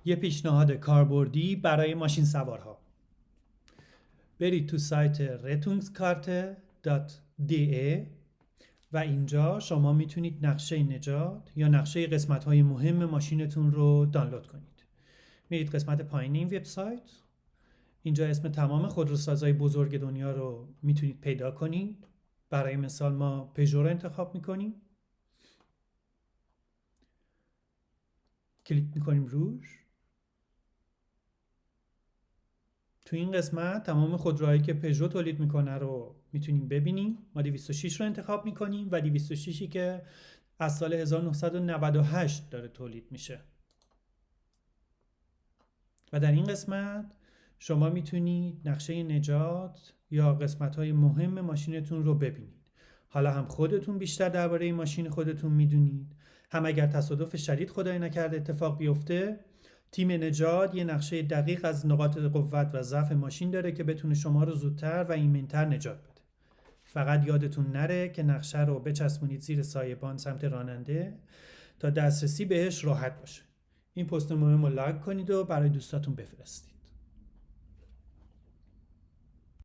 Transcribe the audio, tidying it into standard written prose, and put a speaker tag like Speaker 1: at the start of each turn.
Speaker 1: یه پیشنهاد کاربردی برای ماشین سوارها. برید تو سایت rettungskarte.de و اینجا شما میتونید نقشه نجات یا نقشه قسمت‌های مهم ماشینتون رو دانلود کنید. میرید قسمت پایین این وبسایت، اینجا اسم تمام خودروسازهای بزرگ دنیا رو میتونید پیدا کنید. برای مثال ما پژو رو انتخاب میکنیم، کلیک میکنیم روش. تو این قسمت تمام خودروهایی که پژو تولید میکنه رو میتونیم ببینیم. ما 206 رو انتخاب میکنیم و 206ی که از سال 1998 داره تولید میشه. و در این قسمت شما میتونید نقشه نجات یا قسمت‌های مهم ماشینتون رو ببینید. حالا هم خودتون بیشتر درباره ماشین خودتون میدونید، هم اگر تصادف شدید خدای نکرده اتفاق بیفته، تیم نجات یه نقشه دقیق از نقاط قوت و ضعف ماشین داره که بتونه شما رو زودتر و ایمن‌تر نجات بده. فقط یادتون نره که نقشه رو بچسبونید زیر سایبان سمت راننده تا دسترسی بهش راحت باشه. این پست مهم رو لایک کنید و برای دوستاتون بفرستید.